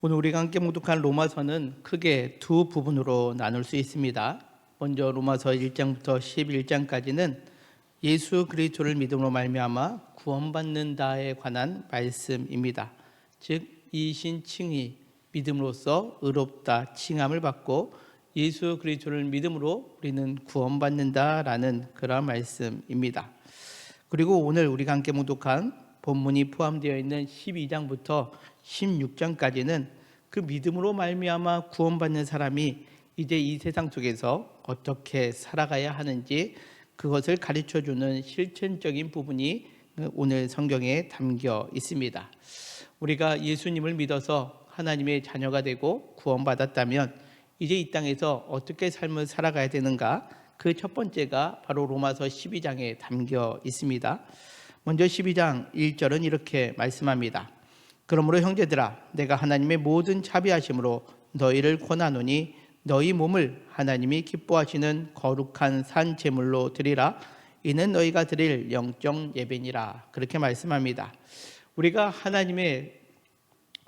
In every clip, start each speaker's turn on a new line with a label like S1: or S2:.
S1: 오늘 우리가 함께 묵독한 로마서는 크게 두 부분으로 나눌 수 있습니다. 먼저 로마서 1장부터 11장까지는 예수 그리스도를 믿음으로 말미암아 구원받는다에 관한 말씀입니다. 즉 이신 칭의 믿음으로써 의롭다 칭함을 받고 예수 그리스도를 믿음으로 우리는 구원받는다라는 그런 말씀입니다. 그리고 오늘 우리가 함께 묵독한 본문이 포함되어 있는 12장부터 16장까지는 그 믿음으로 말미암아 구원받는 사람이 이제 이 세상 속에서 어떻게 살아가야 하는지 그것을 가르쳐주는 실천적인 부분이 오늘 성경에 담겨 있습니다. 우리가 예수님을 믿어서 하나님의 자녀가 되고 구원받았다면 이제 이 땅에서 어떻게 삶을 살아가야 되는가, 그 첫 번째가 바로 로마서 12장에 담겨 있습니다. 먼저 12장 1절은 이렇게 말씀합니다. 그러므로 형제들아, 내가 하나님의 모든 자비하심으로 너희를 권하노니 너희 몸을 하나님이 기뻐하시는 거룩한 산 제물로 드리라. 이는 너희가 드릴 영적 예배니라. 그렇게 말씀합니다. 우리가 하나님의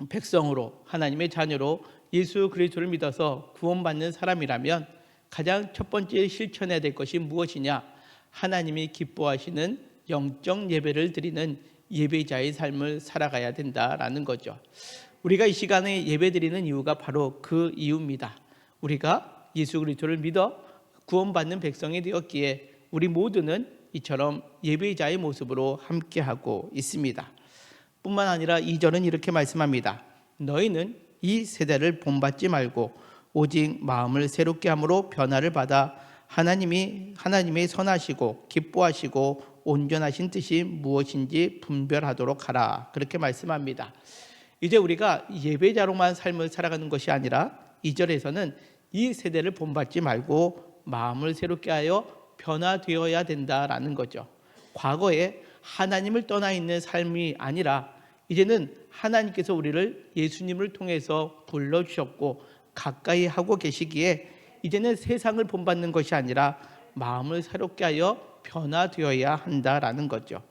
S1: 백성으로, 하나님의 자녀로 예수 그리스도를 믿어서 구원받는 사람이라면 가장 첫 번째 실천해야 될 것이 무엇이냐? 하나님이 기뻐하시는 영적 예배를 드리는 예배자의 삶을 살아가야 된다라는 거죠. 우리가 이 시간에 예배드리는 이유가 바로 그 이유입니다. 우리가 예수 그리스도를 믿어 구원받는 백성이 되었기에 우리 모두는 이처럼 예배자의 모습으로 함께하고 있습니다. 뿐만 아니라 2절은 이렇게 말씀합니다. 너희는 이 세대를 본받지 말고 오직 마음을 새롭게 함으로 변화를 받아 하나님의 선하시고 기뻐하시고 온전하신 뜻이 무엇인지 분별하도록 하라. 그렇게 말씀합니다. 이제 우리가 예배자로만 삶을 살아가는 것이 아니라 2절에서는 이 세대를 본받지 말고 마음을 새롭게 하여 변화되어야 된다라는 거죠. 과거에 하나님을 떠나 있는 삶이 아니라 이제는 하나님께서 우리를 예수님을 통해서 불러주셨고 가까이 하고 계시기에 이제는 세상을 본받는 것이 아니라 마음을 새롭게 하여 변화되어야 한다라는 거죠.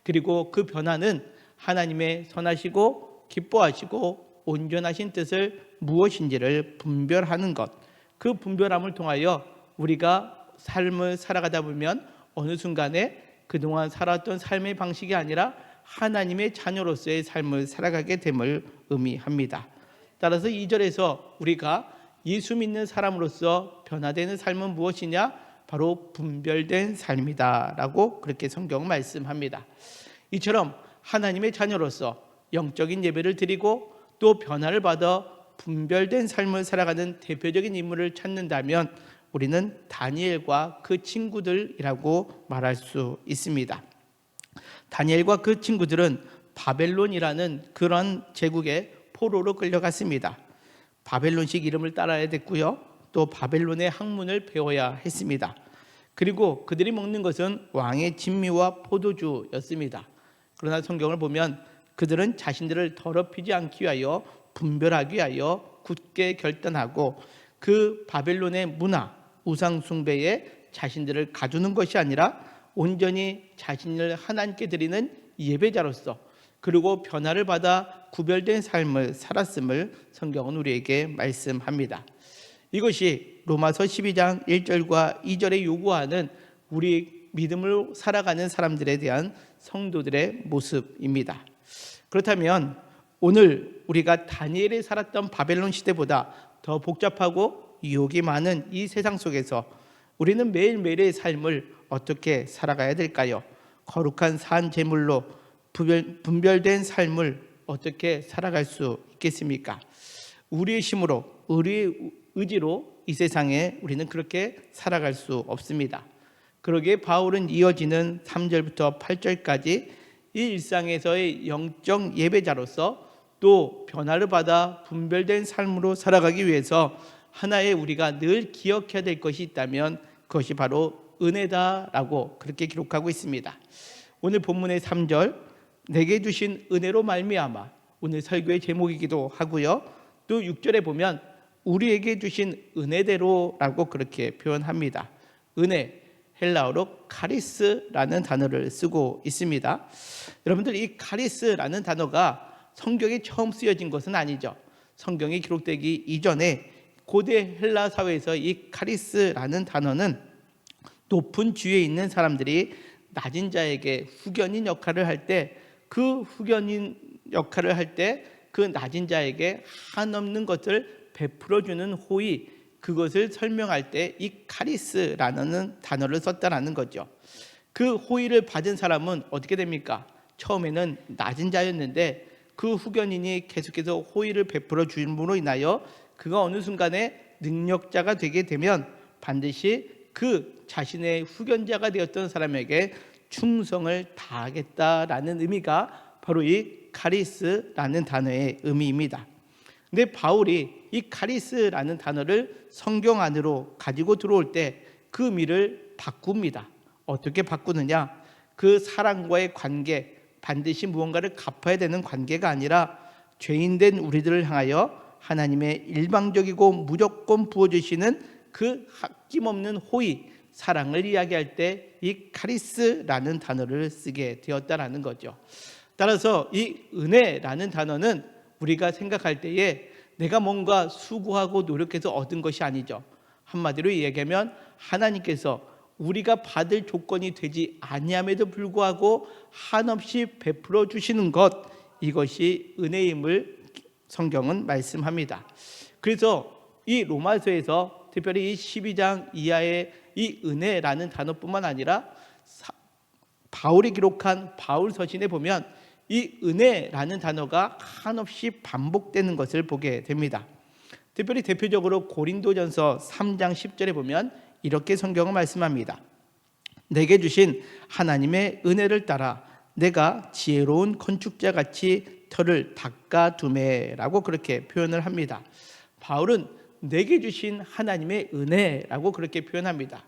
S1: 그리고 그 변화는 하나님의 선하시고 기뻐하시고 온전하신 뜻을 무엇인지를 분별하는 것, 그 분별함을 통하여 우리가 삶을 살아가다 보면 어느 순간에 그동안 살았던 삶의 방식이 아니라 하나님의 자녀로서의 삶을 살아가게 됨을 의미합니다. 따라서 2절에서 우리가 예수 믿는 사람으로서 변화되는 삶은 무엇이냐? 바로 분별된 삶이다 라고 그렇게 성경은 말씀합니다. 이처럼 하나님의 자녀로서 영적인 예배를 드리고 또 변화를 받아 분별된 삶을 살아가는 대표적인 인물을 찾는다면 우리는 다니엘과 그 친구들이라고 말할 수 있습니다. 다니엘과 그 친구들은 바벨론이라는 그런 제국의 포로로 끌려갔습니다. 바벨론식 이름을 따라야 됐고요. 또 바벨론의 학문을 배워야 했습니다. 그리고 그들이 먹는 것은 왕의 진미와 포도주였습니다. 그러나 성경을 보면 그들은 자신들을 더럽히지 않기 위하여 분별하기 위하여 굳게 결단하고 그 바벨론의 문화, 우상 숭배에 자신들을 가두는 것이 아니라 온전히 자신을 하나님께 드리는 예배자로서 그리고 변화를 받아 구별된 삶을 살았음을 성경은 우리에게 말씀합니다. 이것이 로마서 12장 1절과 2절에 요구하는 우리 믿음으로 살아가는 사람들에 대한 성도들의 모습입니다. 그렇다면 오늘 우리가 다니엘이 살았던 바벨론 시대보다 더 복잡하고 유혹이 많은 이 세상 속에서 우리는 매일매일의 삶을 어떻게 살아가야 될까요? 거룩한 산 제물로 분별된 삶을 어떻게 살아갈 수 있겠습니까? 우리의 힘으로, 우리의 의지로 이 세상에 우리는 그렇게 살아갈 수 없습니다. 그러기에 바울은 이어지는 3절부터 8절까지 이 일상에서의 영적 예배자로서 또 변화를 받아 분별된 삶으로 살아가기 위해서 하나의 우리가 늘 기억해야 될 것이 있다면 그것이 바로 은혜다라고 그렇게 기록하고 있습니다. 오늘 본문의 3절, 내게 주신 은혜로 말미암아, 오늘 설교의 제목이기도 하고요. 또 6절에 보면 우리에게 주신 은혜대로라고 그렇게 표현합니다. 은혜, 헬라어로 카리스라는 단어를 쓰고 있습니다. 여러분들 이 카리스라는 단어가 성경에 처음 쓰여진 것은 아니죠. 성경이 기록되기 이전에 고대 헬라 사회에서 이 카리스라는 단어는 높은 지위에 있는 사람들이 낮은 자에게 후견인 역할을 할 때, 그 후견인 역할을 할 때 그 낮은 자에게 한없는 것을 베풀어주는 호의, 그것을 설명할 때 이 카리스라는 단어를 썼다라는 거죠. 그 호의를 받은 사람은 어떻게 됩니까? 처음에는 낮은 자였는데 그 후견인이 계속해서 호의를 베풀어 줌으로 인하여 그가 어느 순간에 능력자가 되게 되면 반드시 그 자신의 후견자가 되었던 사람에게 충성을 다하겠다라는 의미가 바로 이 카리스라는 단어의 의미입니다. 근데 바울이 이 카리스라는 단어를 성경 안으로 가지고 들어올 때 그 의미를 바꿉니다. 어떻게 바꾸느냐? 그 사람과의 관계, 반드시 무언가를 갚아야 되는 관계가 아니라 죄인된 우리들을 향하여 하나님의 일방적이고 무조건 부어주시는 그 아낌없는 호의, 사랑을 이야기할 때 이 카리스라는 단어를 쓰게 되었다라는 거죠. 따라서 이 은혜라는 단어는 우리가 생각할 때에 내가 뭔가 수고하고 노력해서 얻은 것이 아니죠. 한마디로 얘기하면 하나님께서 우리가 받을 조건이 되지 아니함에도 불구하고 한없이 베풀어 주시는 것, 이것이 은혜임을 성경은 말씀합니다. 그래서 이 로마서에서 특별히 이 12장 이하의 이 은혜라는 단어뿐만 아니라 바울이 기록한 바울 서신에 보면 이 은혜라는 단어가 한없이 반복되는 것을 보게 됩니다. 특별히 대표적으로 고린도전서 3장 10절에 보면 이렇게 성경은 말씀합니다. 내게 주신 하나님의 은혜를 따라 내가 지혜로운 건축자같이 터를 닦아두매라고 그렇게 표현을 합니다. 바울은 내게 주신 하나님의 은혜라고 그렇게 표현합니다.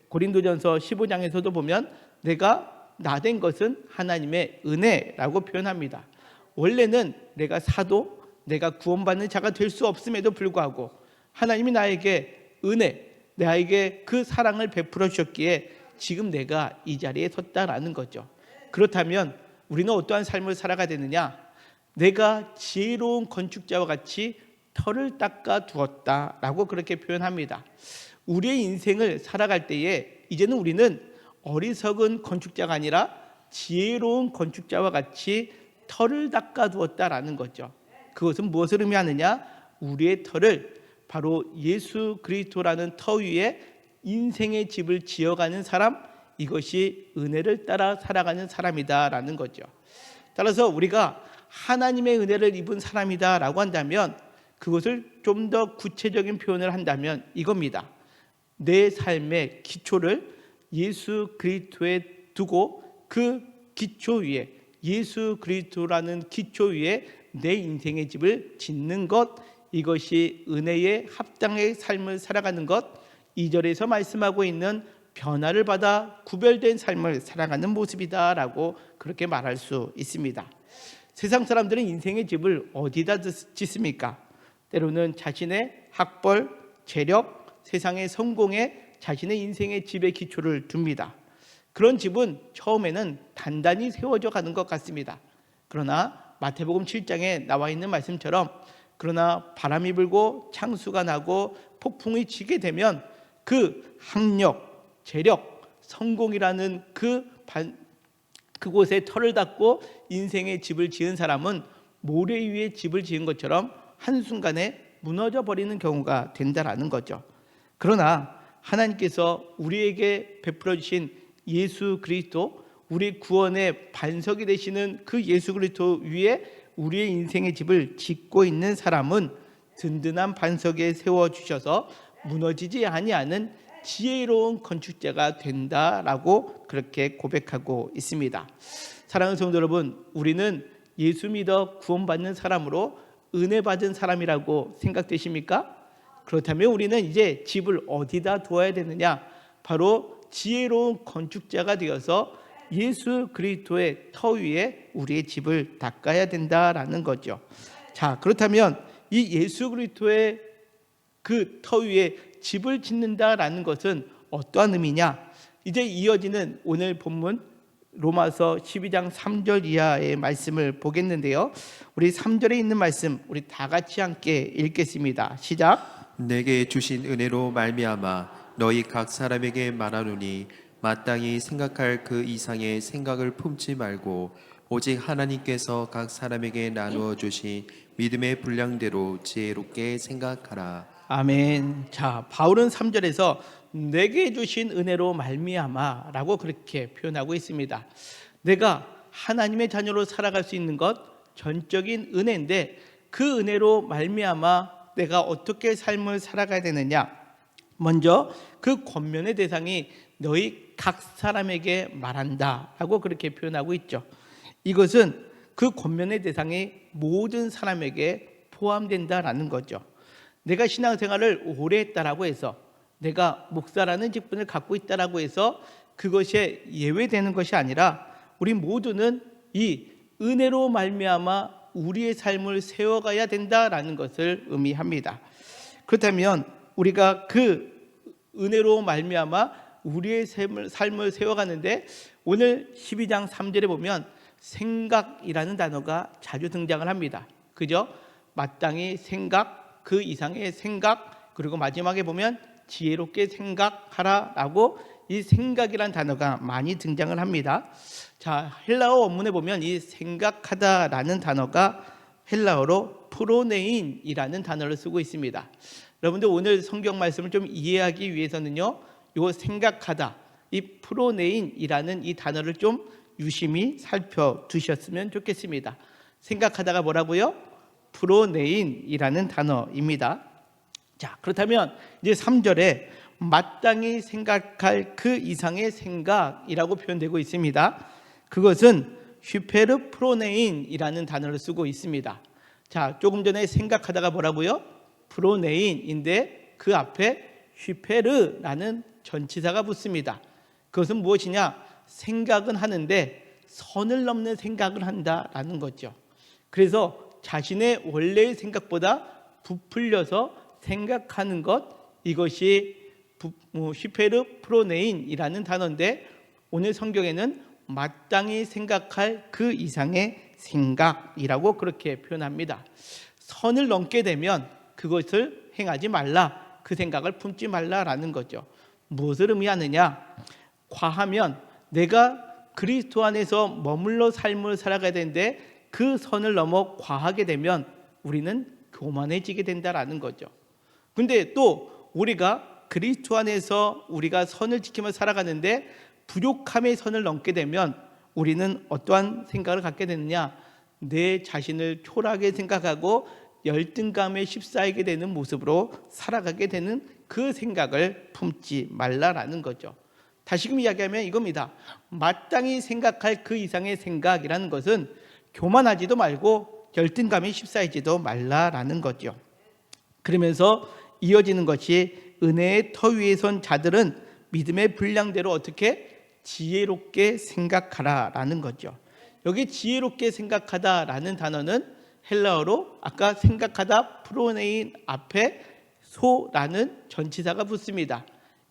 S1: 고린도전서 15장에서도 보면 내가 나된 것은 하나님의 은혜라고 표현합니다. 원래는 내가 사도, 내가 구원받는 자가 될 수 없음에도 불구하고 하나님이 나에게 은혜, 나에게 그 사랑을 베풀어 주셨기에 지금 내가 이 자리에 섰다라는 거죠. 그렇다면 우리는 어떠한 삶을 살아가야 되느냐? 내가 지혜로운 건축자와 같이 터를 닦아 두었다라고 그렇게 표현합니다. 우리의 인생을 살아갈 때에 이제는 우리는 어리석은 건축자가 아니라 지혜로운 건축자와 같이 터를 닦아 두었다라는 거죠. 그것은 무엇을 의미하느냐? 우리의 터를 바로 예수 그리스도라는 터 위에 인생의 집을 지어가는 사람, 이것이 은혜를 따라 살아가는 사람이다라는 거죠. 따라서 우리가 하나님의 은혜를 입은 사람이다라고 한다면 그것을 좀 더 구체적인 표현을 한다면 이겁니다. 내 삶의 기초를 예수 그리스도에 두고 그 기초 위에, 예수 그리스도라는 기초 위에 내 인생의 집을 짓는 것, 이것이 은혜에 합당의 삶을 살아가는 것, 2절에서 말씀하고 있는 변화를 받아 구별된 삶을 살아가는 모습이다라고 그렇게 말할 수 있습니다. 세상 사람들은 인생의 집을 어디다 짓습니까? 때로는 자신의 학벌, 재력, 세상의 성공에 자신의 인생의 집의 기초를 둡니다. 그런 집은 처음에는 단단히 세워져 가는 것 같습니다. 그러나 마태복음 7장에 나와 있는 말씀처럼 그러나 바람이 불고 창수가 나고 폭풍이 치게 되면 그 학력, 재력, 성공이라는 그곳에 터를 닦고 인생의 집을 지은 사람은 모래 위에 집을 지은 것처럼 한순간에 무너져 버리는 경우가 된다라는 거죠. 그러나 하나님께서 우리에게 베풀어 주신 예수 그리스도, 우리 구원의 반석이 되시는 그 예수 그리스도 위에 우리의 인생의 집을 짓고 있는 사람은 든든한 반석에 세워주셔서 무너지지 아니하는 지혜로운 건축자가 된다라고 그렇게 고백하고 있습니다. 사랑하는 성도 여러분, 우리는 예수 믿어 구원받는 사람으로 은혜 받은 사람이라고 생각되십니까? 그렇다면 우리는 이제 집을 어디다 두어야 되느냐? 바로 지혜로운 건축자가 되어서 예수 그리스도의 터 위에 우리의 집을 닦아야 된다라는 거죠. 자, 그렇다면 이 예수 그리스도의 그 터 위에 집을 짓는다라는 것은 어떠한 의미냐? 이제 이어지는 오늘 본문 로마서 12장 3절 이하의 말씀을 보겠는데요. 우리 3절에 있는 말씀 우리 다 같이 함께 읽겠습니다. 시작.
S2: 내게 주신 은혜로 말미암아 너희 각 사람에게 말하노니 마땅히 생각할 그 이상의 생각을 품지 말고 오직 하나님께서 각 사람에게 나누어 주신 믿음의 분량대로 지혜롭게 생각하라.
S1: 아멘. 자, 바울은 3절에서 내게 주신 은혜로 말미암아 라고 그렇게 표현하고 있습니다. 내가 하나님의 자녀로 살아갈 수 있는 것 전적인 은혜인데 그 은혜로 말미암아 내가 어떻게 삶을 살아가야 되느냐. 먼저 그 권면의 대상이 너희 각 사람에게 말한다 라고 그렇게 표현하고 있죠. 이것은 그 권면의 대상이 모든 사람에게 포함된다라는 거죠. 내가 신앙생활을 오래 했다라고 해서 내가 목사라는 직분을 갖고 있다라고 해서 그것이 예외되는 것이 아니라 우리 모두는 이 은혜로 말미암아 우리의 삶을 세워가야 된다라는 것을 의미합니다. 그렇다면 우리가 그 은혜로 말미암아 우리의 삶을 세워가는데 오늘 12장 3절에 보면 생각이라는 단어가 자주 등장을 합니다. 그죠? 마땅히 생각, 그 이상의 생각, 그리고 마지막에 보면 지혜롭게 생각하라라고 이 생각이라는 단어가 많이 등장을 합니다. 자, 헬라어 원문에 보면 이 생각하다라는 단어가 헬라어로 프로네인이라는 단어를 쓰고 있습니다. 여러분들 오늘 성경 말씀을 좀 이해하기 위해서는요, 이 생각하다, 이 프로네인이라는 이 단어를 좀 유심히 살펴두셨으면 좋겠습니다. 생각하다가 뭐라고요? 프로네인이라는 단어입니다. 자, 그렇다면 이제 3절에 마땅히 생각할 그 이상의 생각이라고 표현되고 있습니다. 그것은 휘페르 프로네인이라는 단어를 쓰고 있습니다. 자, 조금 전에 생각하다가 뭐라고요? 프로네인인데 그 앞에 휘페르라는 전치사가 붙습니다. 그것은 무엇이냐? 생각은 하는데 선을 넘는 생각을 한다라는 거죠. 그래서 자신의 원래의 생각보다 부풀려서 생각하는 것, 이것이 휘페르 프로네인이라는 단어인데 오늘 성경에는 마땅히 생각할 그 이상의 생각이라고 그렇게 표현합니다. 선을 넘게 되면 그것을 행하지 말라, 그 생각을 품지 말라라는 거죠. 무엇을 의미하느냐? 과하면 내가 그리스도 안에서 머물러 삶을 살아가야 되는데 그 선을 넘어 과하게 되면 우리는 교만해지게 된다라는 거죠. 근데 또 우리가 그리스도 안에서 우리가 선을 지키며 살아가는데 부족함의 선을 넘게 되면 우리는 어떠한 생각을 갖게 되느냐? 내 자신을 초라하게 생각하고 열등감에 휩싸이게 되는 모습으로 살아가게 되는 그 생각을 품지 말라라는 거죠. 다시금 이야기하면 이겁니다. 마땅히 생각할 그 이상의 생각이라는 것은 교만하지도 말고 열등감에 휩싸이지도 말라라는 거죠. 그러면서 이어지는 것이 은혜의 터 위에 선 자들은 믿음의 분량대로 어떻게 지혜롭게 생각하라라는 거죠. 여기 지혜롭게 생각하다라는 단어는 헬라어로 아까 생각하다 프로네인 앞에 소라는 전치사가 붙습니다.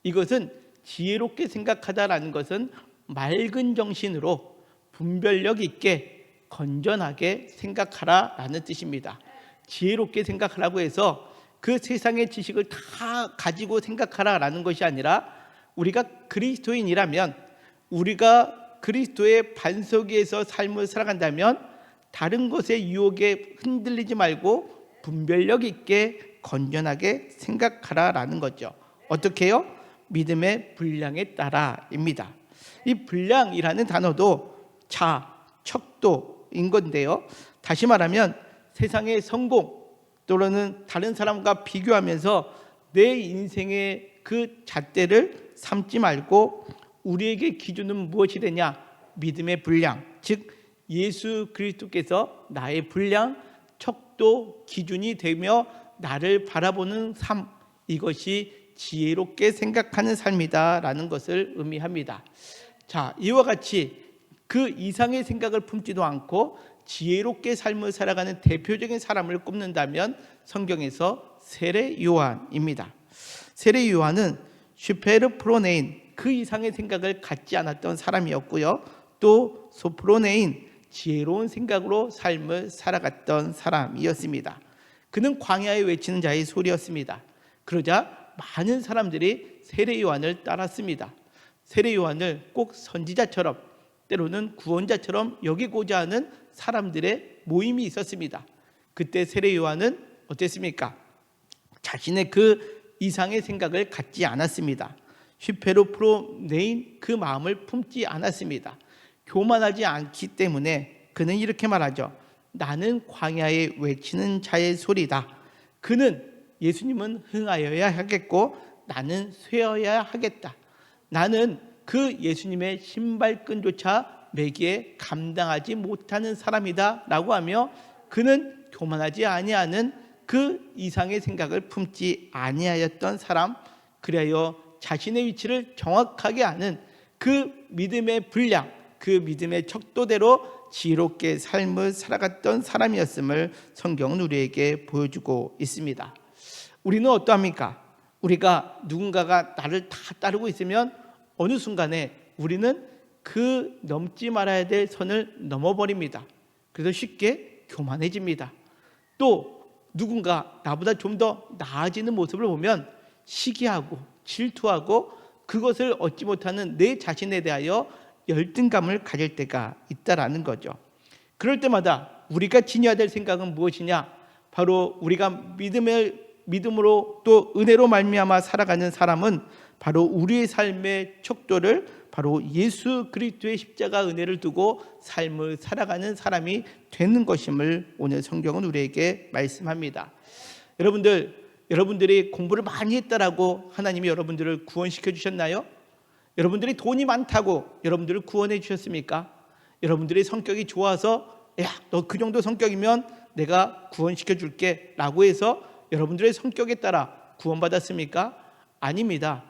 S1: 이것은 지혜롭게 생각하다라는 것은 맑은 정신으로 분별력 있게 건전하게 생각하라라는 뜻입니다. 지혜롭게 생각하라고 해서 그 세상의 지식을 다 가지고 생각하라라는 것이 아니라 우리가 그리스도인이라면 우리가 그리스도의 반석 위에서 삶을 살아간다면 다른 것의 유혹에 흔들리지 말고 분별력 있게 건전하게 생각하라라는 거죠. 어떻게 해요? 믿음의 분량에 따라입니다. 이 분량이라는 단어도 척도인 건데요. 다시 말하면 세상의 성공 또는 다른 사람과 비교하면서 내 인생의 그 잣대를 삼지 말고 우리에게 기준은 무엇이 되냐? 믿음의 분량, 즉 예수 그리스도께서 나의 분량, 척도, 기준이 되며 나를 바라보는 삶, 이것이 지혜롭게 생각하는 삶이다라는 것을 의미합니다. 자, 이와 같이 그 이상의 생각을 품지도 않고 지혜롭게 삶을 살아가는 대표적인 사람을 꼽는다면 성경에서 세례 요한입니다. 세례 요한은 슈페르 프로네인, 그 이상의 생각을 갖지 않았던 사람이었고요. 또 소프로네인, 지혜로운 생각으로 삶을 살아갔던 사람이었습니다. 그는 광야에 외치는 자의 소리였습니다. 그러자 많은 사람들이 세례 요한을 따랐습니다. 세례 요한을 꼭 선지자처럼, 때로는 구원자처럼 여기고자 하는 사람들의 모임이 있었습니다. 그때 세례 요한은 어땠습니까? 자신의 그 이상의 생각을 갖지 않았습니다. 슈페로프로네인, 그 마음을 품지 않았습니다. 교만하지 않기 때문에 그는 이렇게 말하죠. 나는 광야에 외치는 자의 소리다. 그는, 예수님은 흥하여야 하겠고 나는 쇠어야 하겠다. 나는 그 예수님의 신발끈조차 매기에 감당하지 못하는 사람이다 라고 하며, 그는 교만하지 아니하는 그 이상의 생각을 품지 아니하였던 사람, 그리하여 자신의 위치를 정확하게 아는 그 믿음의 분량, 그 믿음의 척도대로 지혜롭게 삶을 살아갔던 사람이었음을 성경은 우리에게 보여주고 있습니다. 우리는 어떠합니까? 우리가 누군가가 나를 다 따르고 있으면 어느 순간에 우리는 그 넘지 말아야 될 선을 넘어버립니다. 그래서 쉽게 교만해집니다. 또 누군가 나보다 좀 더 나아지는 모습을 보면 시기하고 질투하고 그것을 얻지 못하는 내 자신에 대하여 열등감을 가질 때가 있다라는 거죠. 그럴 때마다 우리가 지녀야 될 생각은 무엇이냐? 바로 우리가 믿음으로 또 은혜로 말미암아 살아가는 사람은 바로 우리의 삶의 척도를 바로 예수 그리스도의 십자가 은혜를 두고 삶을 살아가는 사람이 되는 것임을 오늘 성경은 우리에게 말씀합니다. 여러분들이 공부를 많이 했다라고 하나님이 여러분들을 구원시켜 주셨나요? 여러분들이 돈이 많다고 여러분들을 구원해 주셨습니까? 여러분들의 성격이 좋아서 야, 너 그 정도 성격이면 내가 구원시켜 줄게 라고 해서 여러분들의 성격에 따라 구원받았습니까? 아닙니다.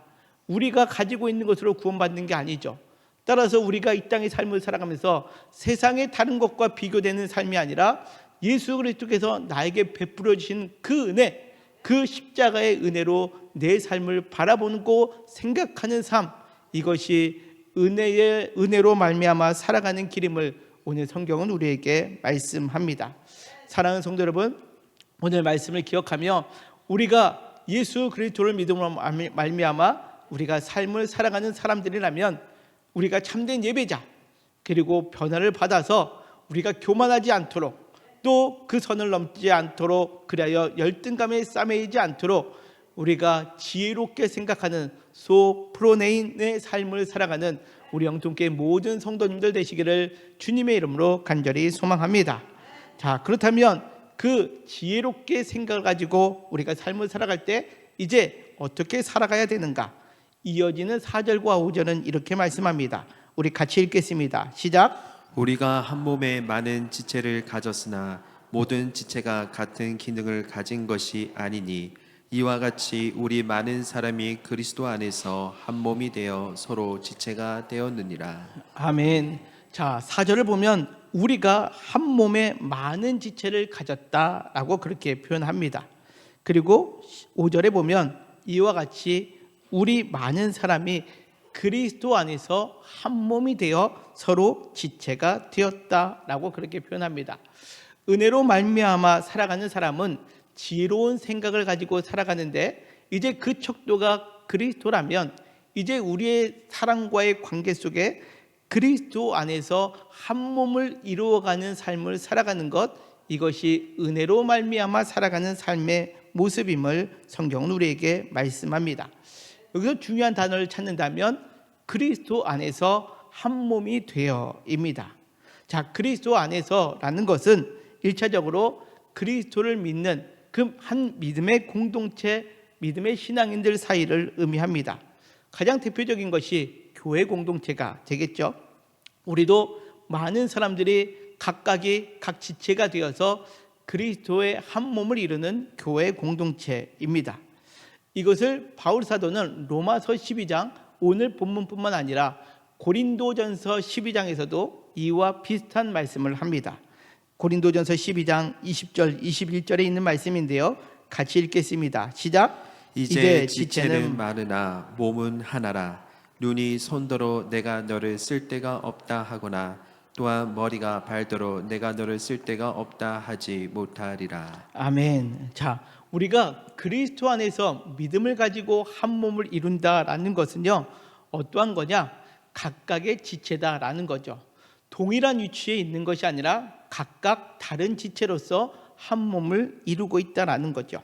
S1: 우리가 가지고 있는 것으로 구원받는 게 아니죠. 따라서 우리가 이 땅의 삶을 살아가면서 세상의 다른 것과 비교되는 삶이 아니라 예수 그리스도께서 나에게 베풀어 주신 그 은혜, 그 십자가의 은혜로 내 삶을 바라보고 생각하는 삶, 이것이 은혜로 말미암아 살아가는 길임을 오늘 성경은 우리에게 말씀합니다. 사랑하는 성도 여러분, 오늘 말씀을 기억하며 우리가 예수 그리스도를 믿음으로 말미암아 우리가 삶을 살아가는 사람들이라면 우리가 참된 예배자, 그리고 변화를 받아서 우리가 교만하지 않도록, 또 그 선을 넘지 않도록, 그리하여 열등감에 싸매이지 않도록 우리가 지혜롭게 생각하는 소프로네인의 삶을 살아가는 우리 영통교회 모든 성도님들 되시기를 주님의 이름으로 간절히 소망합니다. 자, 그렇다면 그 지혜롭게 생각을 가지고 우리가 삶을 살아갈 때 이제 어떻게 살아가야 되는가? 이어지는 4절과 5절은 이렇게 말씀합니다. 우리 같이 읽겠습니다. 시작.
S2: 우리가 한 몸에 많은 지체를 가졌으나 모든 지체가 같은 기능을 가진 것이 아니니 이와 같이 우리 많은 사람이 그리스도 안에서 한 몸이 되어 서로 지체가 되었느니라.
S1: 아멘. 자, 4절을 보면 우리가 한 몸에 많은 지체를 가졌다라고 그렇게 표현합니다. 그리고 5절에 보면 이와 같이 우리 많은 사람이 그리스도 안에서 한 몸이 되어 서로 지체가 되었다라고 그렇게 표현합니다. 은혜로 말미암아 살아가는 사람은 지혜로운 생각을 가지고 살아가는데, 이제 그 척도가 그리스도라면 이제 우리의 사랑과의 관계 속에 그리스도 안에서 한 몸을 이루어가는 삶을 살아가는 것, 이것이 은혜로 말미암아 살아가는 삶의 모습임을 성경은 우리에게 말씀합니다. 여기서 중요한 단어를 찾는다면 그리스도 안에서 한 몸이 되어입니다. 자, 그리스도 안에서라는 것은 1차적으로 그리스도를 믿는 그 한 믿음의 공동체, 믿음의 신앙인들 사이를 의미합니다. 가장 대표적인 것이 교회 공동체가 되겠죠. 우리도 많은 사람들이 각각이 각 지체가 되어서 그리스도의 한 몸을 이루는 교회 공동체입니다. 이것을 바울 사도는 로마서 12장, 오늘 본문뿐만 아니라 고린도전서 12장에서도 이와 비슷한 말씀을 합니다. 고린도전서 12장 20절, 21절에 있는 말씀인데요. 같이 읽겠습니다. 시작.
S2: 이제 지체는 많으나 몸은 하나라. 눈이 손더러 내가 너를 쓸 데가 없다 하거나 또한 머리가 발더러 내가 너를 쓸 데가 없다 하지 못하리라.
S1: 아멘. 자, 우리가 그리스도 안에서 믿음을 가지고 한 몸을 이룬다라는 것은요, 어떠한 거냐? 각각의 지체다라는 거죠. 동일한 위치에 있는 것이 아니라 각각 다른 지체로서 한 몸을 이루고 있다라는 거죠.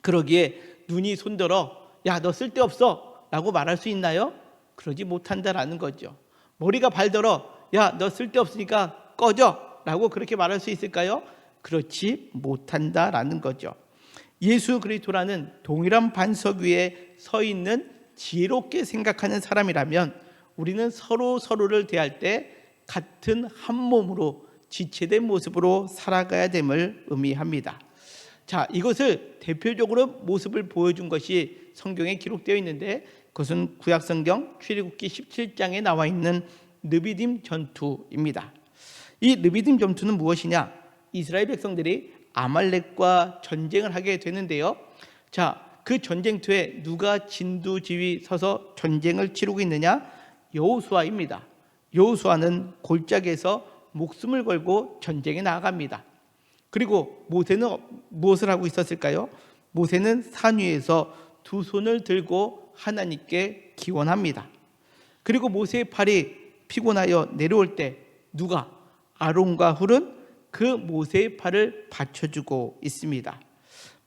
S1: 그러기에 눈이 손들어 야, 너 쓸데없어 라고 말할 수 있나요? 그러지 못한다라는 거죠. 머리가 발들어 야, 너 쓸데없으니까 꺼져 라고 그렇게 말할 수 있을까요? 그렇지 못한다라는 거죠. 예수 그리스도라는 동일한 반석 위에 서 있는 지혜롭게 생각하는 사람이라면 우리는 서로를 대할 때 같은 한 몸으로 지체된 모습으로 살아가야 됨을 의미합니다. 자, 이것을 대표적으로 모습을 보여준 것이 성경에 기록되어 있는데, 그것은 구약성경 출애굽기 17장에 나와 있는 르비딤 전투입니다. 이 르비딤 전투는 무엇이냐? 이스라엘 백성들이 아말렉과 전쟁을 하게 되는데요. 자, 그 전쟁터에 누가 진두지휘 서서 전쟁을 치르고 있느냐? 여호수아입니다. 여호수아는 골짜기에서 목숨을 걸고 전쟁에 나아갑니다. 그리고 모세는 무엇을 하고 있었을까요? 모세는 산 위에서 두 손을 들고 하나님께 기원합니다. 그리고 모세의 팔이 피곤하여 내려올 때 누가? 아론과 훌은 그 모세의 팔을 받쳐주고 있습니다.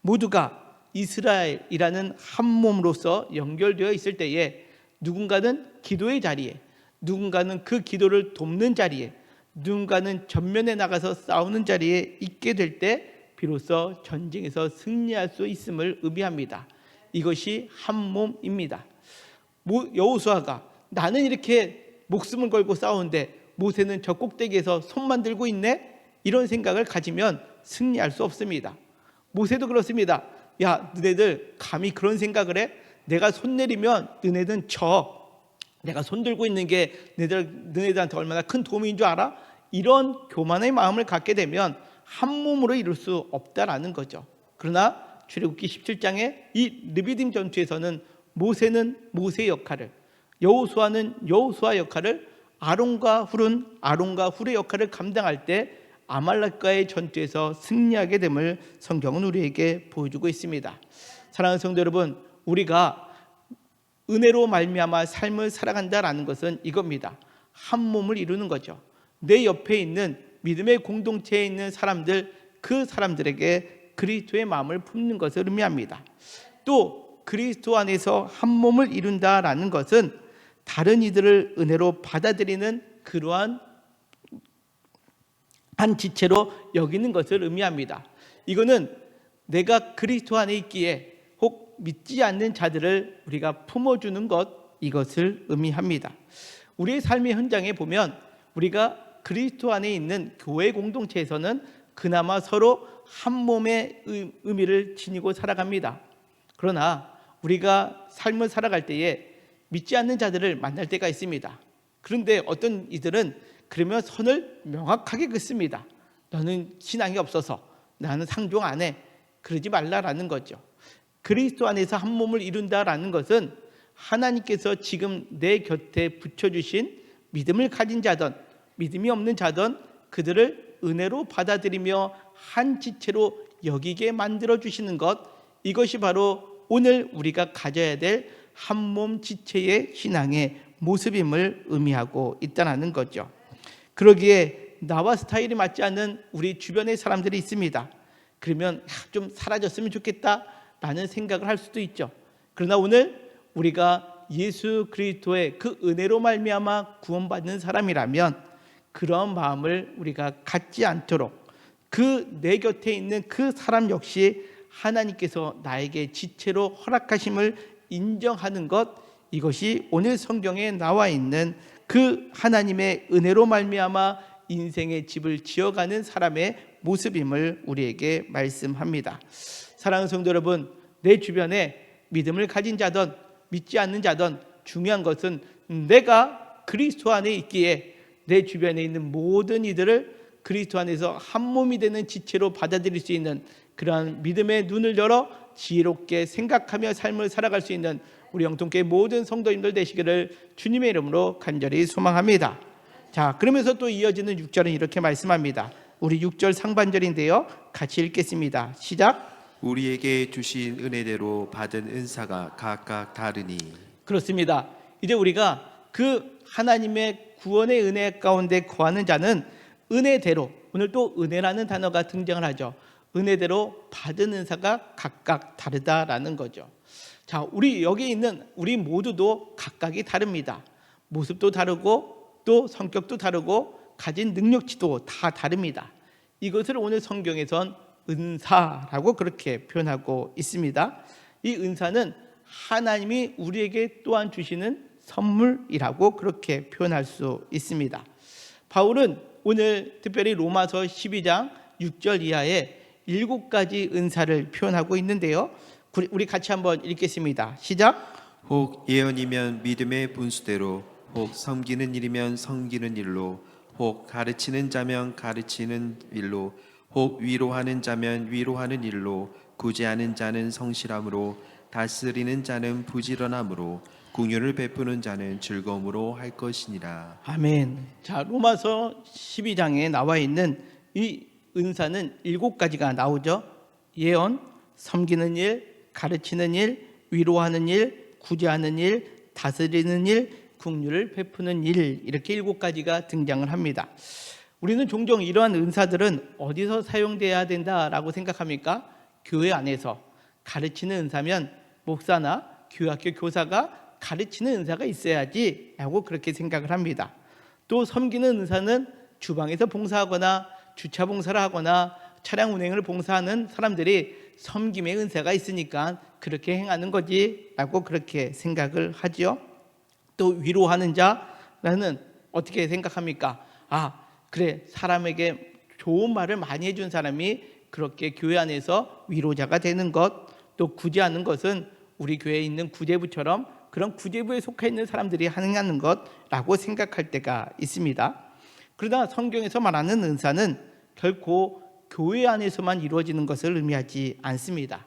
S1: 모두가 이스라엘이라는 한 몸으로서 연결되어 있을 때에 누군가는 기도의 자리에, 누군가는 그 기도를 돕는 자리에, 누군가는 전면에 나가서 싸우는 자리에 있게 될 때 비로소 전쟁에서 승리할 수 있음을 의미합니다. 이것이 한 몸입니다. 여호수아가 나는 이렇게 목숨을 걸고 싸우는데 모세는 저 꼭대기에서 손만 들고 있네? 이런 생각을 가지면 승리할 수 없습니다. 모세도 그렇습니다. 야, 너네들 감히 그런 생각을 해? 내가 손 내리면 너네들은 내가 손 들고 있는 게 너네들한테 얼마나 큰 도움인 줄 알아? 이런 교만의 마음을 갖게 되면 한 몸으로 이룰 수 없다라는 거죠. 그러나 출애굽기 17장의 이 르비딤 전투에서는 모세는 모세의 역할을, 여호수아는 여호수아 역할을, 아론과 훌은 아론과 훌의 역할을 감당할 때 아말렉과의 전투에서 승리하게 됨을 성경은 우리에게 보여주고 있습니다. 사랑하는 성도 여러분, 우리가 은혜로 말미암아 삶을 살아간다라는 것은 이겁니다. 한 몸을 이루는 거죠. 내 옆에 있는 믿음의 공동체에 있는 사람들, 그 사람들에게 그리스도의 마음을 품는 것을 의미합니다. 또 그리스도 안에서 한 몸을 이룬다라는 것은 다른 이들을 은혜로 받아들이는 그러한 한 지체로 여기는 것을 의미합니다. 이거는 내가 그리스도 안에 있기에 혹 믿지 않는 자들을 우리가 품어주는 것, 이것을 의미합니다. 우리의 삶의 현장에 보면 우리가 그리스도 안에 있는 교회 공동체에서는 그나마 서로 한 몸의 의미를 지니고 살아갑니다. 그러나 우리가 삶을 살아갈 때에 믿지 않는 자들을 만날 때가 있습니다. 그런데 어떤 이들은 그러면 선을 명확하게 긋습니다. 너는 신앙이 없어서 나는 상종 안 해. 그러지 말라라는 거죠. 그리스도 안에서 한 몸을 이룬다라는 것은 하나님께서 지금 내 곁에 붙여주신 믿음을 가진 자든 믿음이 없는 자든 그들을 은혜로 받아들이며 한 지체로 여기게 만들어주시는 것, 이것이 바로 오늘 우리가 가져야 될 한 몸 지체의 신앙의 모습임을 의미하고 있다는 거죠. 그러기에 나와 스타일이 맞지 않는 우리 주변의 사람들이 있습니다. 그러면 좀 사라졌으면 좋겠다 라는 생각을 할 수도 있죠. 그러나 오늘 우리가 예수 그리스도의 그 은혜로 말미암아 구원받는 사람이라면 그런 마음을 우리가 갖지 않도록 그 내 곁에 있는 그 사람 역시 하나님께서 나에게 지체로 허락하심을 인정하는 것, 이것이 오늘 성경에 나와 있는 그 하나님의 은혜로 말미암아 인생의 집을 지어가는 사람의 모습임을 우리에게 말씀합니다. 사랑하는 성도 여러분, 내 주변에 믿음을 가진 자든 믿지 않는 자든 중요한 것은 내가 그리스도 안에 있기에 내 주변에 있는 모든 이들을 그리스도 안에서 한 몸이 되는 지체로 받아들일 수 있는 그러한 믿음의 눈을 열어 지혜롭게 생각하며 삶을 살아갈 수 있는 우리 영통교회 모든 성도님들 되시기를 주님의 이름으로 간절히 소망합니다. 자, 그러면서 또 이어지는 6절은 이렇게 말씀합니다. 우리 6절 상반절인데요, 같이 읽겠습니다. 시작.
S2: 우리에게 주신 은혜대로 받은 은사가 각각 다르니.
S1: 그렇습니다. 이제 우리가 그 하나님의 구원의 은혜 가운데 거하는 자는 은혜대로, 오늘 또 은혜라는 단어가 등장을 하죠. 은혜대로 받은 은사가 각각 다르다라는 거죠. 자, 우리 여기 있는 우리 모두도 각각이 다릅니다. 모습도 다르고 또 성격도 다르고 가진 능력치도 다 다릅니다. 이것을 오늘 성경에선 은사라고 그렇게 표현하고 있습니다. 이 은사는 하나님이 우리에게 또한 주시는 선물이라고 그렇게 표현할 수 있습니다. 바울은 오늘 특별히 로마서 12장 6절 이하에 7가지 은사를 표현하고 있는데요, 우리 같이 한번 읽겠습니다. 시작.
S2: 혹 예언이면 믿음의 분수대로, 혹 섬기는 일이면 섬기는 일로, 혹 가르치는 자면 가르치는 일로, 혹 위로하는 자면 위로하는 일로, 구제하는 자는 성실함으로, 다스리는 자는 부지런함으로, 긍휼을 베푸는 자는 즐거움으로 할 것이니라.
S1: 아멘. 자, 로마서 12장에 나와 있는 이 은사는 7가지가 나오죠. 예언, 섬기는 일, 가르치는 일, 위로하는 일, 구제하는 일, 다스리는 일, 긍휼을 베푸는 일, 이렇게 7가지가 등장을 합니다. 우리는 종종 이러한 은사들은 어디서 사용돼야 된다라고 생각합니까? 교회 안에서. 가르치는 은사면 목사나 교회학교 교사가 가르치는 은사가 있어야지 라고 그렇게 생각을 합니다. 또 섬기는 은사는 주방에서 봉사하거나 주차 봉사를 하거나 차량 운행을 봉사하는 사람들이 섬김의 은사가 있으니까 그렇게 행하는 거지 라고 그렇게 생각을 하지요. 또 위로하는 자라는 어떻게 생각합니까? 아, 그래, 사람에게 좋은 말을 많이 해준 사람이 그렇게 교회 안에서 위로자가 되는 것. 또 구제하는 것은 우리 교회에 있는 구제부처럼 그런 구제부에 속해 있는 사람들이 하는 것라고 생각할 때가 있습니다. 그러나 성경에서 말하는 은사는 결코 교회 안에서만 이루어지는 것을 의미하지 않습니다.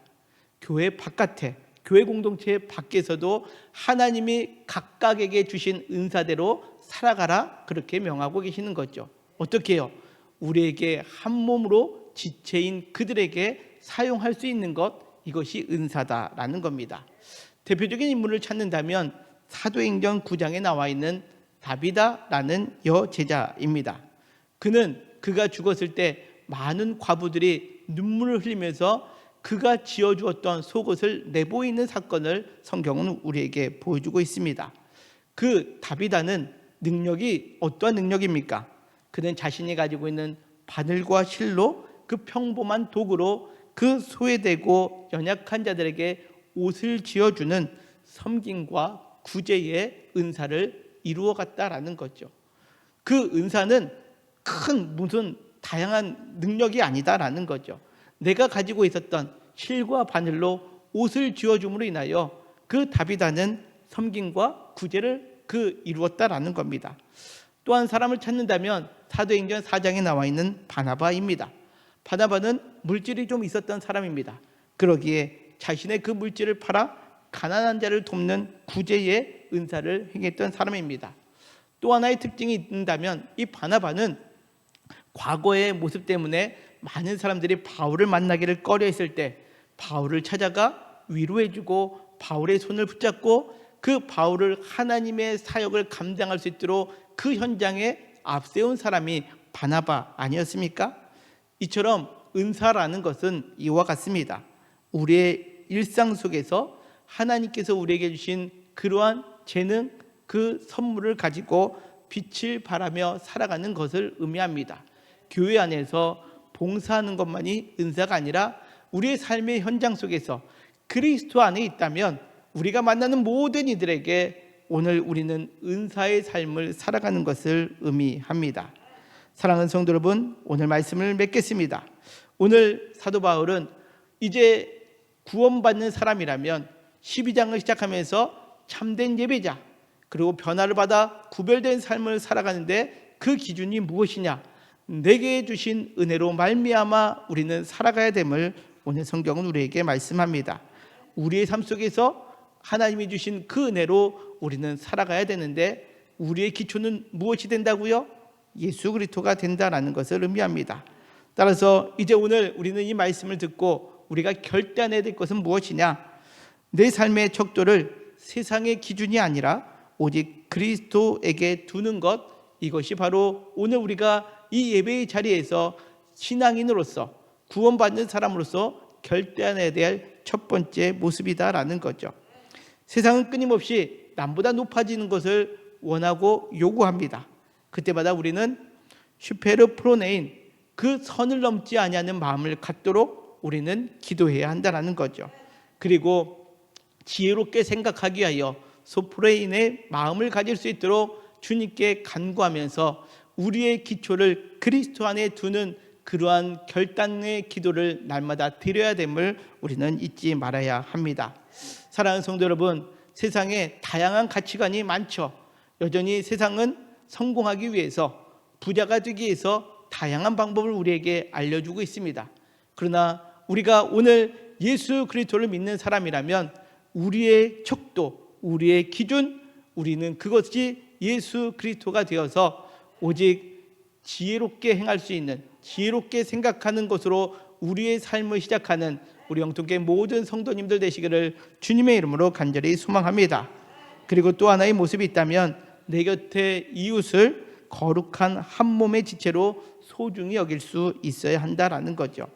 S1: 교회 바깥에, 교회 공동체 밖에서도 하나님이 각각에게 주신 은사대로 살아가라, 그렇게 명하고 계시는 거죠. 어떻게 해요? 우리에게 한 몸으로 지체인 그들에게 사용할 수 있는 것, 이것이 은사다라는 겁니다. 대표적인 인물을 찾는다면 사도행전 9장에 나와 있는 다비다라는 여제자입니다. 그가 죽었을 때 많은 과부들이 눈물을 흘리면서 그가 지어주었던 속옷을 내보이는 사건을 성경은 우리에게 보여주고 있습니다. 그 다비다는 능력이 어떠한 능력입니까? 그는 자신이 가지고 있는 바늘과 실로 그 평범한 도구로 그 소외되고 연약한 자들에게 옷을 지어주는 섬김과 구제의 은사를 이루어갔다라는 거죠. 그 은사는 큰 무슨 다양한 능력이 아니다라는 거죠. 내가 가지고 있었던 실과 바늘로 옷을 지어줌으로 인하여 그 다비다는 섬김과 구제를 이루었다라는 겁니다. 또한 사람을 찾는다면 사도행전 4장에 나와 있는 바나바입니다. 바나바는 물질이 좀 있었던 사람입니다. 그러기에 자신의 그 물질을 팔아 가난한 자를 돕는 구제의 은사를 행했던 사람입니다. 또 하나의 특징이 있다면 이 바나바는 과거의 모습 때문에 많은 사람들이 바울을 만나기를 꺼려했을 때 바울을 찾아가 위로해주고 바울의 손을 붙잡고 그 바울을 하나님의 사역을 감당할 수 있도록 그 현장에 앞세운 사람이 바나바 아니었습니까? 이처럼 은사라는 것은 이와 같습니다. 우리의 일상 속에서 하나님께서 우리에게 주신 그러한 재능, 그 선물을 가지고 빛을 발하며 살아가는 것을 의미합니다. 교회 안에서 봉사하는 것만이 은사가 아니라 우리의 삶의 현장 속에서 그리스도 안에 있다면 우리가 만나는 모든 이들에게 오늘 우리는 은사의 삶을 살아가는 것을 의미합니다. 사랑하는 성도 여러분, 오늘 말씀을 맺겠습니다. 오늘 사도 바울은 이제 구원받는 사람이라면 12장을 시작하면서 참된 예배자, 그리고 변화를 받아 구별된 삶을 살아가는데 그 기준이 무엇이냐? 내게 주신 은혜로 말미암아 우리는 살아가야 됨을 오늘 성경은 우리에게 말씀합니다. 우리의 삶 속에서 하나님이 주신 그 은혜로 우리는 살아가야 되는데 우리의 기초는 무엇이 된다고요? 예수 그리스도가 된다라는 것을 의미합니다. 따라서 이제 오늘 우리는 이 말씀을 듣고 우리가 결단해야 될 것은 무엇이냐? 내 삶의 척도를 세상의 기준이 아니라 오직 그리스도에게 두는 것, 이것이 바로 오늘 우리가 이 예배의 자리에서 신앙인으로서 구원받는 사람으로서 결단해야 될 첫 번째 모습이다라는 거죠. 세상은 끊임없이 남보다 높아지는 것을 원하고 요구합니다. 그때마다 우리는 슈페르 프로네인, 그 선을 넘지 아니하는 마음을 갖도록 우리는 기도해야 한다는 거죠. 그리고 지혜롭게 생각하기 위하여 소프레인의 마음을 가질 수 있도록 주님께 간구하면서 우리의 기초를 그리스도 안에 두는 그러한 결단의 기도를 날마다 드려야 됨을 우리는 잊지 말아야 합니다. 사랑하는 성도 여러분, 세상에 다양한 가치관이 많죠. 여전히 세상은 성공하기 위해서, 부자가 되기 위해서 다양한 방법을 우리에게 알려주고 있습니다. 그러나 우리가 오늘 예수 그리스도를 믿는 사람이라면 우리의 척도, 우리의 기준, 우리는 그것이 예수 그리스도가 되어서 오직 지혜롭게 행할 수 있는, 지혜롭게 생각하는 것으로 우리의 삶을 시작하는 우리 영통교회 모든 성도님들 되시기를 주님의 이름으로 간절히 소망합니다. 그리고 또 하나의 모습이 있다면 내 곁에 이웃을 거룩한 한 몸의 지체로 소중히 여길 수 있어야 한다라는 거죠.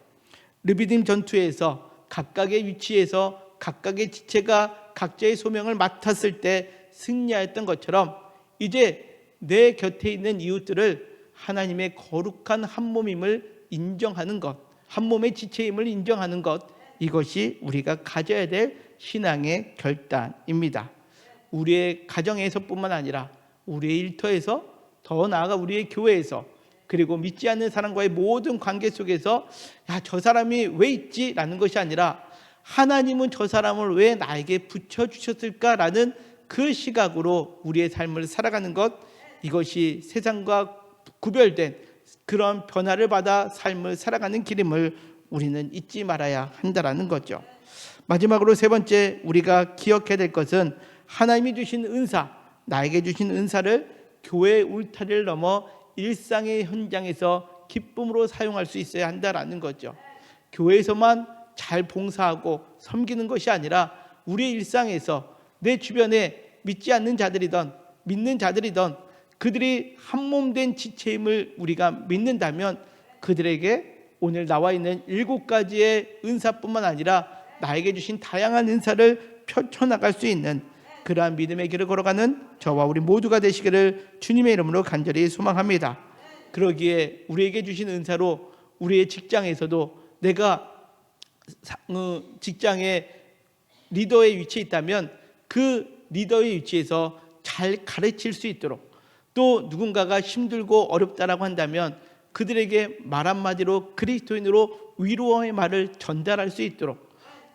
S1: 르비딤 전투에서 각각의 위치에서 각각의 지체가 각자의 소명을 맡았을 때 승리하였던 것처럼 이제 내 곁에 있는 이웃들을 하나님의 거룩한 한 몸임을 인정하는 것, 한 몸의 지체임을 인정하는 것, 이것이 우리가 가져야 될 신앙의 결단입니다. 우리의 가정에서뿐만 아니라 우리의 일터에서, 더 나아가 우리의 교회에서, 그리고 믿지 않는 사람과의 모든 관계 속에서 야, 저 사람이 왜 있지? 라는 것이 아니라 하나님은 저 사람을 왜 나에게 붙여주셨을까라는 그 시각으로 우리의 삶을 살아가는 것, 이것이 세상과 구별된 그런 변화를 받아 삶을 살아가는 길임을 우리는 잊지 말아야 한다라는 거죠. 마지막으로 세 번째 우리가 기억해야 될 것은 하나님이 주신 은사, 나에게 주신 은사를 교회의 울타리를 넘어 일상의 현장에서 기쁨으로 사용할 수 있어야 한다라는 거죠. 교회에서만 잘 봉사하고 섬기는 것이 아니라 우리의 일상에서 내 주변에 믿지 않는 자들이든 믿는 자들이든 그들이 한몸된 지체임을 우리가 믿는다면 그들에게 오늘 나와 있는 7가지의 은사뿐만 아니라 나에게 주신 다양한 은사를 펼쳐나갈 수 있는 그러한 믿음의 길을 걸어가는 저와 우리 모두가 되시기를 주님의 이름으로 간절히 소망합니다. 그러기에 우리에게 주신 은사로 우리의 직장에서도 내가 직장의 리더의 위치에 있다면 그 리더의 위치에서 잘 가르칠 수 있도록, 또 누군가가 힘들고 어렵다라고 한다면 그들에게 말 한마디로 그리스도인으로 위로의 말을 전달할 수 있도록,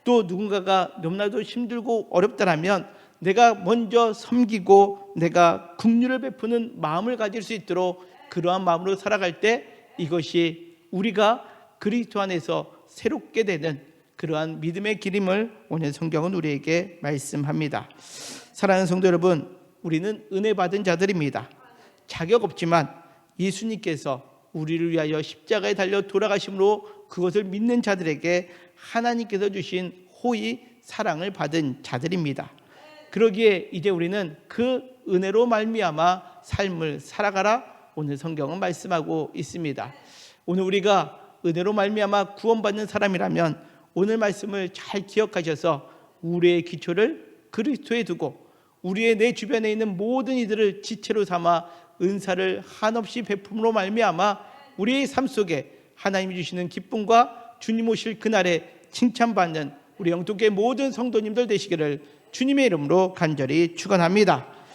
S1: 또 누군가가 너무나도 힘들고 어렵다라면 내가 먼저 섬기고 내가 긍휼을 베푸는 마음을 가질 수 있도록 그러한 마음으로 살아갈 때 이것이 우리가 그리스도 안에서 새롭게 되는 그러한 믿음의 길임을 오늘 성경은 우리에게 말씀합니다. 사랑하는 성도 여러분, 우리는 은혜 받은 자들입니다. 자격 없지만 예수님께서 우리를 위하여 십자가에 달려 돌아가심으로 그것을 믿는 자들에게 하나님께서 주신 호의 사랑을 받은 자들입니다. 그러기에 이제 우리는 그 은혜로 말미암아 삶을 살아가라 오늘 성경은 말씀하고 있습니다. 오늘 우리가 은혜로 말미암아 구원받는 사람이라면 오늘 말씀을 잘 기억하셔서 우리의 기초를 그리스도에 두고 우리의 내 주변에 있는 모든 이들을 지체로 삼아 은사를 한없이 베품으로 말미암아 우리의 삶 속에 하나님이 주시는 기쁨과 주님 오실 그날에 칭찬받는 우리 영통교회 모든 성도님들 되시기를 주님의 이름으로 간절히 축원합니다.